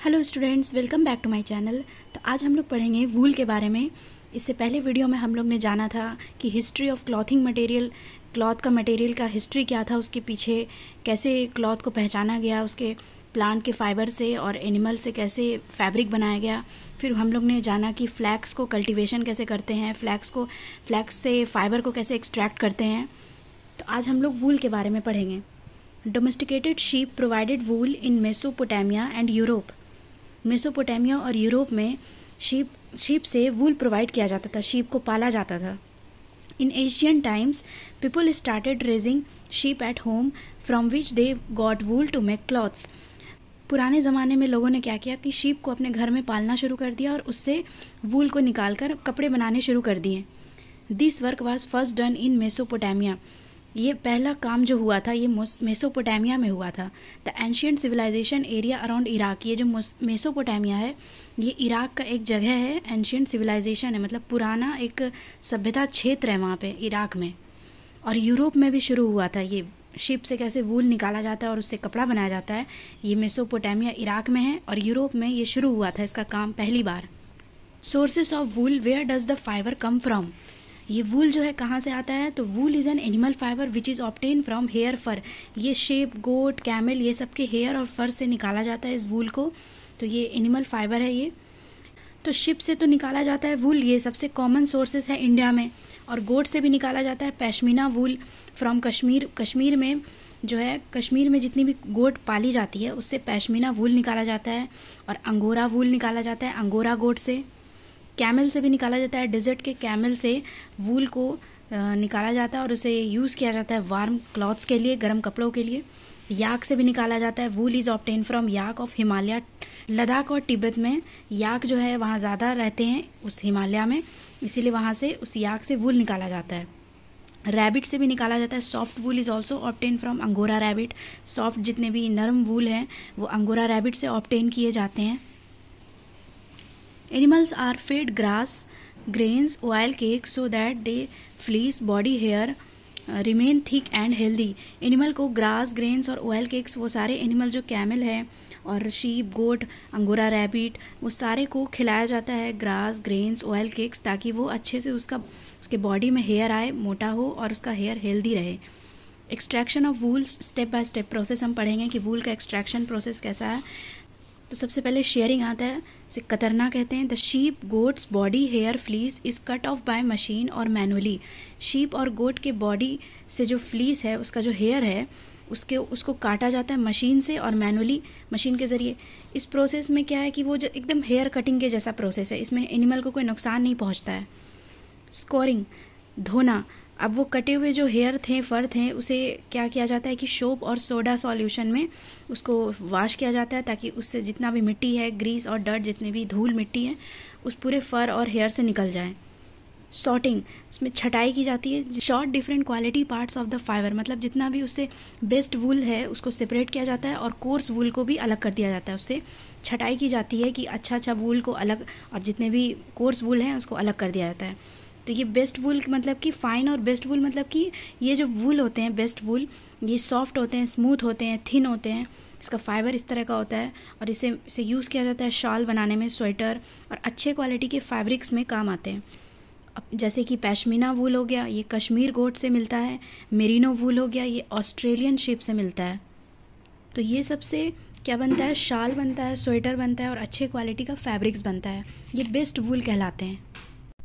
Hello students, welcome back to my channel. तो आज हम लोग पढ़ेंगे वूल के बारे में। इससे पहले वीडियो में हम लोग ने जाना था कि history of clothing material, cloth का मटेरियल का हिस्ट्री क्या था, उसके पीछे कैसे क्लॉथ को पहचाना गया, उसके प्लांट के फाइबर से और एनिमल से कैसे फैब्रिक बनाया गया। फिर हम लोग ने जाना कि फ्लैक्स को कल्टीवेशन कैसे करते हैं, फ्लैक्स से फाइबर को कैसे एक्सट्रैक्ट करते हैं। तो आज हम लोग वूल के बारे में पढ़ेंगे। Domesticated sheep provided wool in Mesopotamia and Europe. Mesopotamia और यूरोप में शीप से वूल प्रोवाइड किया जाता था, शीप को पाला जाता था। In Asian times people started raising sheep at home from which they got wool to make clothes. पुराने ज़माने में लोगों ने क्या किया कि शीप को अपने घर में पालना शुरू कर दिया और उससे वूल को निकालकर कपड़े बनाने शुरू कर दिए। This work was first done in Mesopotamia. ये पहला काम जो हुआ था ये मेसोपोटामिया में हुआ था। The ancient civilization area around Iraq, ये जो मेसोपोटामिया है ये इराक का एक जगह है। एंशियंट सिविलाइजेशन है मतलब पुराना एक सभ्यता क्षेत्र है वहाँ पे इराक में। और यूरोप में भी शुरू हुआ था। ये शिप से कैसे वूल निकाला जाता है और उससे कपड़ा बनाया जाता है, ये मेसोपोटामिया इराक में है और यूरोप में ये शुरू हुआ था इसका काम पहली बार। Sources of wool, where does the fibre come from. ये वूल जो है कहाँ से आता है, तो wool is an animal fibre which is obtain from hair fur. ये शेप, गोट, कैमल, ये सब के हेयर और फर से निकाला जाता है इस वूल को। तो ये एनिमल फाइबर है ये। तो शिप से तो निकाला जाता है वूल, ये सबसे कॉमन सोर्सेस है इंडिया में। और गोट से भी निकाला जाता है पैश्मीना वूल फ्रॉम कश्मीर। कश्मीर में जो है, कश्मीर में जितनी भी गोट पाली जाती है उससे पैश्मीना वूल निकाला जाता है। और अंगोरा वूल निकाला जाता है अंगोरा गोट से। कैमल से भी निकाला जाता है, डिजर्ट के कैमल से वूल को निकाला जाता है और उसे यूज़ किया जाता है वार्म क्लॉथ्स के लिए, गर्म कपड़ों के लिए। याक से भी निकाला जाता है। Wool is obtain from yak of Himalaya. Ladakh और तिब्बत में याक जो है वहाँ ज़्यादा रहते हैं उस हिमालय में, इसीलिए वहाँ से उस याक से वूल निकाला जाता है। रैबिट से भी निकाला जाता है। Soft wool is also obtain from angora rabbit. Soft जितने भी नरम वूल हैं वो अंगोरा रैबिट से ऑब्टेन किए जाते हैं। Animals are fed grass, grains, oil cakes so that their fleece, body hair remain thick and healthy. Animal को ग्रास, ग्रेन्स और ऑयल केक्स, वो सारे एनिमल जो कैमल है और शीप, गोट, अंगोरा रैबिट, वो सारे को खिलाया जाता है ग्रास, ग्रेन्स, ऑयल केक्स, ताकि वो अच्छे से उसके बॉडी में हेयर आए, मोटा हो और उसका हेयर हेल्दी रहे। Extraction of wool, step by step process हम पढ़ेंगे कि वूल का एक्सट्रैक्शन प्रोसेस कैसा है। तो सबसे पहले शेयरिंग आता है, इसे कतरना कहते हैं। The sheep, goats, body, hair, fleece is cut off by machine और मैनुअली। शीप और गोट के बॉडी से जो फ्लीस है, उसका जो हेयर है, उसको काटा जाता है मशीन से और मैनुअली, मशीन के ज़रिए। इस प्रोसेस में क्या है कि वो जो एकदम हेयर कटिंग के जैसा प्रोसेस है, इसमें एनिमल को कोई नुकसान नहीं पहुंचता है। स्कोरिंग, धोना। अब वो कटे हुए जो हेयर थे, फर थे, उसे क्या किया जाता है कि सोप और सोडा सॉल्यूशन में उसको वॉश किया जाता है, ताकि उससे जितना भी मिट्टी है, ग्रीस और डर्ट, जितनी भी धूल मिट्टी है, उस पूरे फर और हेयर से निकल जाए। सॉर्टिंग, उसमें छटाई की जाती है। Short different quality parts of the fibre, मतलब जितना भी उससे बेस्ट वूल है उसको सेपरेट किया जाता है और कोर्स वूल को भी अलग कर दिया जाता है। उससे छटाई की जाती है कि अच्छा वूल को अलग और जितने भी कोर्स वूल हैं उसको अलग कर दिया जाता है। तो ये बेस्ट वूल मतलब कि फाइन और बेस्ट वूल मतलब कि ये जो वूल होते हैं बेस्ट वूल, ये सॉफ्ट होते हैं, स्मूथ होते हैं, थिन होते हैं। इसका फाइबर इस तरह का होता है और इसे यूज़ किया जाता है शॉल बनाने में, स्वेटर और अच्छे क्वालिटी के फैब्रिक्स में काम आते हैं। अब जैसे कि पैश्मीना वूल हो गया, ये कश्मीर गोट से मिलता है। मेरिनो वूल हो गया, ये ऑस्ट्रेलियन शिप से मिलता है। तो ये सबसे क्या बनता है, शॉल बनता है, स्वेटर बनता है और अच्छे क्वालिटी का फैब्रिक्स बनता है। ये बेस्ट वूल कहलाते हैं।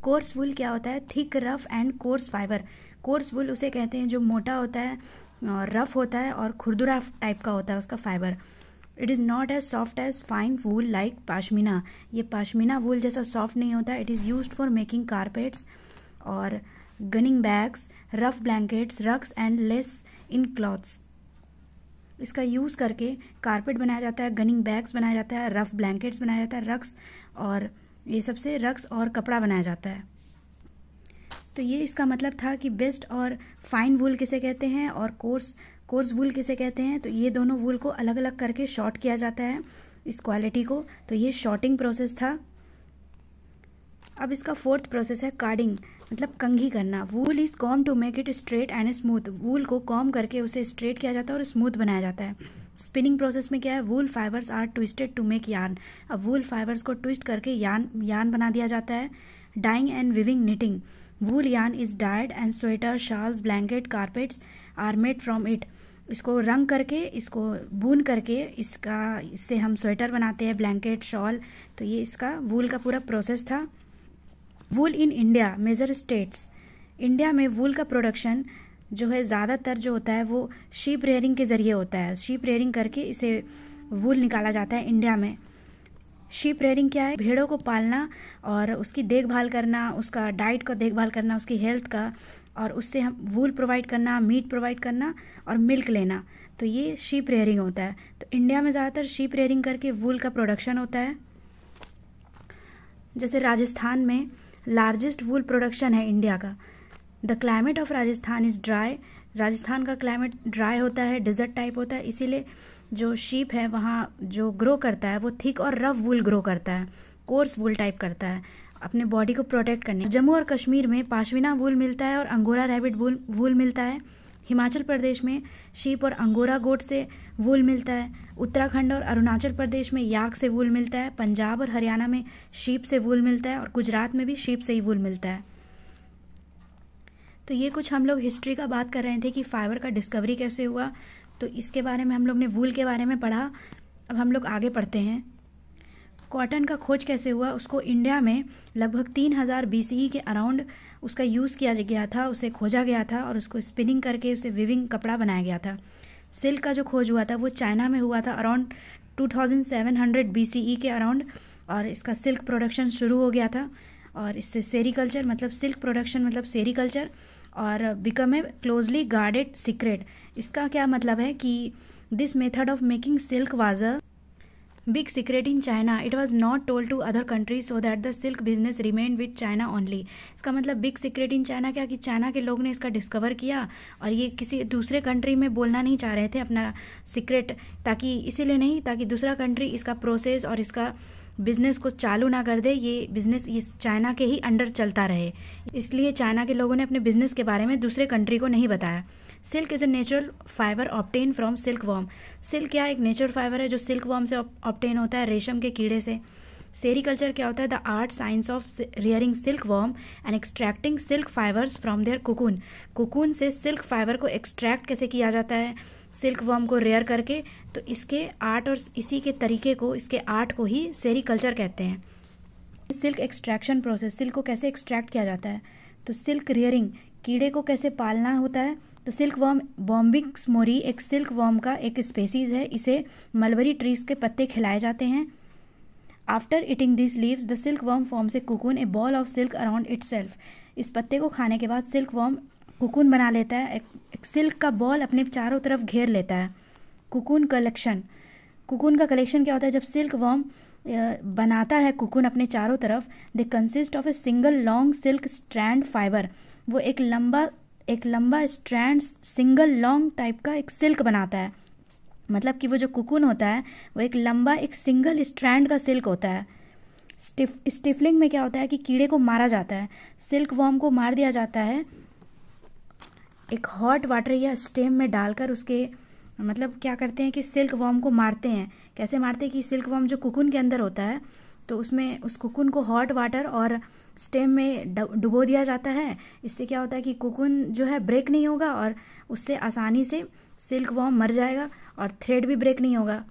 कोर्स वूल क्या होता है, thick, rough and coarse fibre. Coarse wool उसे कहते हैं जो मोटा होता है और रफ होता है और खुरदुरा टाइप का होता है उसका fibre. It is not as soft as fine wool like pashmina. ये पाशमीना वूल जैसा सॉफ्ट नहीं होता। It is used for making carpets और gunny bags, rough blankets, rugs and less in clothes. इसका यूज़ करके कारपेट बनाया जाता है, गनिंग बैग्स बनाया जाता है, रफ ब्लैंकेट्स बनाया जाता है, रग्स और ये सबसे रग्स और कपड़ा बनाया जाता है। तो ये इसका मतलब था कि बेस्ट और फाइन वूल किसे कहते हैं और कोर्स वूल किसे कहते हैं। तो ये दोनों वूल को अलग अलग करके शॉर्ट किया जाता है इस क्वालिटी को। तो ये शॉर्टिंग प्रोसेस था। अब इसका फोर्थ प्रोसेस है कार्डिंग, मतलब कंघी करना। Wool is comb to make it straight and smooth. Wool को कॉम करके उसे स्ट्रेट किया जाता है और स्मूथ बनाया जाता है। स्पिनिंग प्रोसेस में क्या है, wool fibres are twisted to make yarn. अब वूल फाइबर्स को ट्विस्ट करके यार्न बना दिया जाता है। Dyeing and weaving knitting, wool yarn is dyed and sweater, shawls, blanket, carpets are made from it. इसको रंग करके, इसको बुन करके इससे हम स्वेटर बनाते हैं, ब्लैंकेट, शॉल। तो ये इसका वूल का पूरा प्रोसेस था। Wool in India, major states. India में वूल का प्रोडक्शन जो है ज़्यादातर जो होता है वो शीप रेयरिंग के ज़रिए होता है। शीप रेयरिंग करके इसे वूल निकाला जाता है इंडिया में। शीप रेयरिंग क्या है, भेड़ों को पालना और उसकी देखभाल करना, उसका डाइट को देखभाल करना, उसकी हेल्थ का, और उससे हम वूल प्रोवाइड करना, मीट प्रोवाइड करना और मिल्क लेना। तो ये शीप रेयरिंग होता है। तो इंडिया में ज़्यादातर शीप रेयरिंग करके वूल का प्रोडक्शन होता है। जैसे राजस्थान में लार्जेस्ट वूल प्रोडक्शन है इंडिया का। The climate of Rajasthan is dry. Rajasthan का क्लाइमेट ड्राई होता है, डिजर्ट टाइप होता है, इसीलिए जो शीप है वहाँ जो ग्रो करता है वो थिक और रफ वूल ग्रो करता है, कोर्स वूल टाइप करता है अपने बॉडी को प्रोटेक्ट करने। जम्मू और कश्मीर में पाशमीना वूल मिलता है और अंगोरा रैबिट वूल मिलता है। हिमाचल प्रदेश में शीप और अंगोरा गोट से वूल मिलता है। उत्तराखंड और अरुणाचल प्रदेश में याक से वूल मिलता है। पंजाब और हरियाणा में शीप से वूल मिलता है और गुजरात में भी शीप से ही वूल मिलता है। तो ये कुछ हम लोग हिस्ट्री का बात कर रहे थे कि फाइबर का डिस्कवरी कैसे हुआ। तो इसके बारे में हम लोग ने वूल के बारे में पढ़ा। अब हम लोग आगे पढ़ते हैं। कॉटन का खोज कैसे हुआ, उसको इंडिया में लगभग 3000 BCE के अराउंड उसका यूज़ किया गया था, उसे खोजा गया था और उसको स्पिनिंग करके उसे विविंग कपड़ा बनाया गया था। सिल्क का जो खोज हुआ था वो चाइना में हुआ था अराउंड 2700 BCE के अराउंड, और इसका सिल्क प्रोडक्शन शुरू हो गया था। और इससे सेरीकल्चर मतलब सिल्क प्रोडक्शन मतलब सेरीकल्चर और become a closely guarded secret. इसका क्या मतलब है कि this method of making silk was a big secret in China, it was not told to other countries so that the silk business remain with China only. इसका मतलब big secret in China क्या कि China के लोग ने इसका discover किया और ये किसी दूसरे कंट्री में बोलना नहीं चाह रहे थे अपना सीक्रेट, ताकि इसीलिए नहीं ताकि दूसरा कंट्री इसका प्रोसेस और इसका बिजनेस को चालू ना कर दे, ये बिजनेस इस चाइना के ही अंडर चलता रहे। इसलिए चाइना के लोगों ने अपने बिजनेस के बारे में दूसरे कंट्री को नहीं बताया। Silk is a natural fibre obtain from silk worm. Silk क्या एक नेचुरल फाइबर है जो सिल्क वर्म से ऑब्टेन होता है, रेशम के कीड़े से। सेरीकल्चर क्या होता है, the art science of rearing silk worm and extracting silk fibres from their cocoon. Cocoon से सिल्क फाइबर को एक्सट्रैक्ट कैसे किया जाता है सिल्क वर्म को रेयर करके, तो इसके आर्ट और इसी के तरीके को, इसके आर्ट को ही सेरीकल्चर कहते हैं। सिल्क एक्सट्रैक्शन प्रोसेस, सिल्क को कैसे एक्सट्रैक्ट किया जाता है, तो सिल्क रियरिंग कीड़े को कैसे पालना होता है। तो सिल्क वर्म बॉम्बिक्स मोरी एक सिल्क वर्म का एक स्पेसीज है, इसे मलबरी ट्रीज के पत्ते खिलाए जाते हैं। After eating this leaves the silk worm forms a cocoon A ball of silk around itself. इस पत्ते को खाने के बाद सिल्क वर्म कुकून बना लेता है, एक सिल्क का बॉल अपने चारों तरफ घेर लेता है। कुकून कलेक्शन, कुकून का कलेक्शन क्या होता है, जब सिल्क वर्म बनाता है कुकून अपने चारों तरफ, they consist of a single long silk strand fibre. वो एक लंबा स्ट्रैंड सिंगल लॉन्ग टाइप का एक सिल्क बनाता है। मतलब कि वो जो कुकून होता है वो एक लंबा एक सिंगल स्ट्रैंड का सिल्क होता है। स्टिफलिंग में क्या होता है कि कीड़े को मारा जाता है, सिल्क वर्म को मार दिया जाता है एक हॉट वाटर या स्टेम में डालकर। उसके मतलब क्या करते हैं कि सिल्क वर्म को मारते हैं। कैसे मारते हैं कि सिल्क वर्म जो कुकून के अंदर होता है तो उसमें उस कुकून को हॉट वाटर और स्टेम में डुबो दिया जाता है। इससे क्या होता है कि कुकून जो है ब्रेक नहीं होगा और उससे आसानी से सिल्क वर्म मर जाएगा और थ्रेड भी ब्रेक नहीं होगा।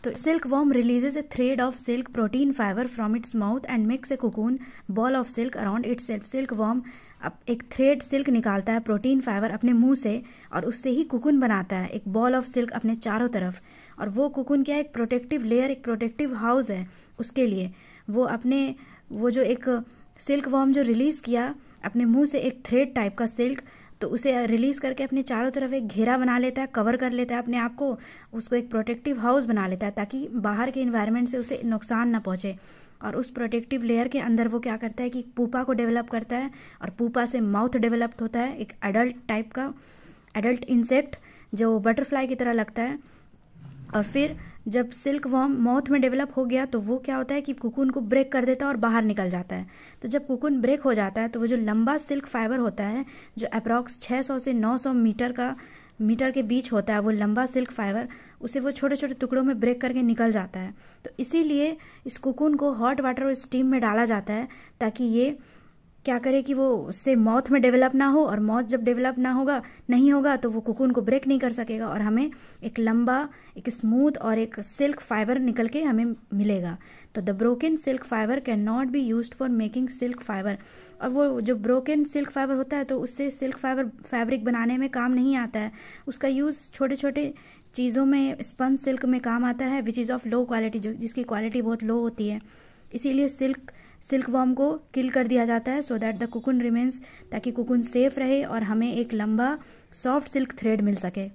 तो silk worm releases A thread of silk protein fibre from its mouth and makes a cocoon ball of silk around its self. Silk worm अब एक थ्रेड सिल्क निकालता है प्रोटीन फाइबर अपने मुंह से और उससे ही कुकून बनाता है एक बॉल ऑफ सिल्क अपने चारों तरफ। और वो कुकून क्या है, एक प्रोटेक्टिव लेयर, एक प्रोटेक्टिव हाउस है उसके लिए। वो जो एक सिल्क वर्म जो रिलीज किया अपने मुंह से एक थ्रेड टाइप का सिल्क, तो उसे रिलीज करके अपने चारों तरफ एक घेरा बना लेता है, कवर कर लेता है अपने आप को, उसको एक प्रोटेक्टिव हाउस बना लेता है ताकि बाहर के इन्वायरमेंट से उसे नुकसान ना पहुंचे। और उस प्रोटेक्टिव लेयर के अंदर वो क्या करता है कि पूपा को डेवलप करता है और पूपा से माउथ डेवलप होता है, एक एडल्ट टाइप का एडल्ट इंसेक्ट जो बटरफ्लाई की तरह लगता है। और फिर जब सिल्क वर्म माउथ में डेवलप हो गया तो वो क्या होता है कि कुकून को ब्रेक कर देता है और बाहर निकल जाता है। तो जब कुकून ब्रेक हो जाता है तो वो जो लंबा सिल्क फाइबर होता है जो अप्रॉक्स 600 से 900 मीटर का मीटर के बीच होता है वो लंबा सिल्क फाइबर, उसे वो छोटे छोटे टुकड़ों में ब्रेक करके निकल जाता है। तो इसीलिए इस कोकून को हॉट वाटर और स्टीम में डाला जाता है ताकि ये क्या करे कि वो उससे मॉथ में डेवलप ना हो, और मॉथ जब डेवलप नहीं होगा तो वो कोकून को ब्रेक नहीं कर सकेगा और हमें एक लंबा, एक स्मूथ और एक सिल्क फाइबर निकल के हमें मिलेगा। तो the broken silk fibre can not be used for making silk fibre. और वो जो ब्रोकन सिल्क फाइबर होता है तो उससे सिल्क फाइबर फैब्रिक बनाने में काम नहीं आता है, उसका यूज़ छोटे छोटे चीज़ों में, स्पन सिल्क में काम आता है, which is of low quality, जिसकी क्वालिटी बहुत लो होती है। इसीलिए सिल्क वॉर्म को किल कर दिया जाता है सो दैट द कोकून रिमेन्स, ताकि कोकून सेफ रहे और हमें एक लंबा सॉफ्ट सिल्क थ्रेड मिल सके।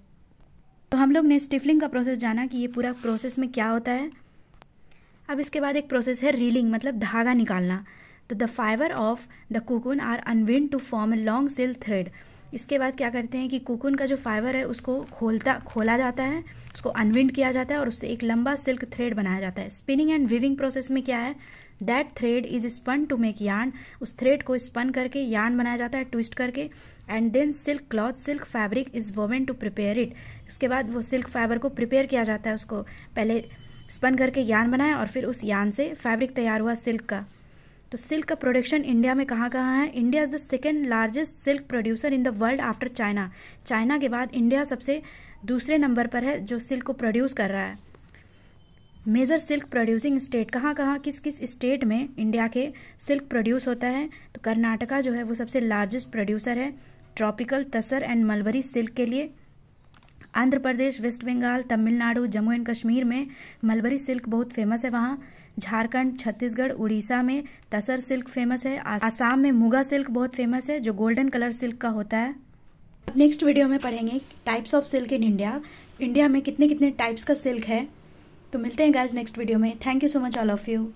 तो हम लोग ने स्टिफलिंग का प्रोसेस जाना कि ये पूरा प्रोसेस में क्या होता है। अब इसके बाद एक प्रोसेस है रीलिंग, मतलब धागा निकालना। तो the fibre of the cocoon are unwind to form a long silk thread. इसके बाद क्या करते हैं कि कोकून का जो फाइबर है उसको खोला जाता है, उसको अनविंड किया जाता है और उससे एक लंबा सिल्क थ्रेड बनाया जाता है। स्पिनिंग एंड वीविंग प्रोसेस में क्या है, that thread is spun to make yarn. उस थ्रेड को स्पन करके यार्न बनाया जाता है, ट्विस्ट करके। And then silk cloth, silk fabric is woven to prepare it. उसके बाद वो सिल्क फाइबर को प्रिपेयर किया जाता है, उसको पहले स्पन करके यार्न बनाया और फिर उस यार्न से फैब्रिक तैयार हुआ सिल्क का। तो सिल्क का प्रोडक्शन इंडिया में कहाँ कहाँ है? India is the second largest silk producer in the world after China. China के बाद इंडिया सबसे दूसरे नंबर पर है जो सिल्क को प्रोड्यूस कर रहा है। मेजर सिल्क प्रोड्यूसिंग स्टेट कहाँ कहाँ, किस किस स्टेट में इंडिया के सिल्क प्रोड्यूस होता है? तो कर्नाटका जो है वो सबसे लार्जेस्ट प्रोड्यूसर है tropical, tussar and mulberry silk के लिए। आंध्र प्रदेश, वेस्ट बंगाल, तमिलनाडु, जम्मू एंड कश्मीर में मलबरी सिल्क बहुत फेमस है वहाँ। झारखंड, छत्तीसगढ़, उड़ीसा में तसर सिल्क फेमस है। आसाम में मुगा सिल्क बहुत फेमस है जो गोल्डन कलर सिल्क का होता है। अब नेक्स्ट वीडियो में पढ़ेंगे types of silk in India. India में कितने कितने टाइप्स का सिल्क है। तो मिलते हैं गाइस नेक्स्ट वीडियो में। Thank you so much all of you.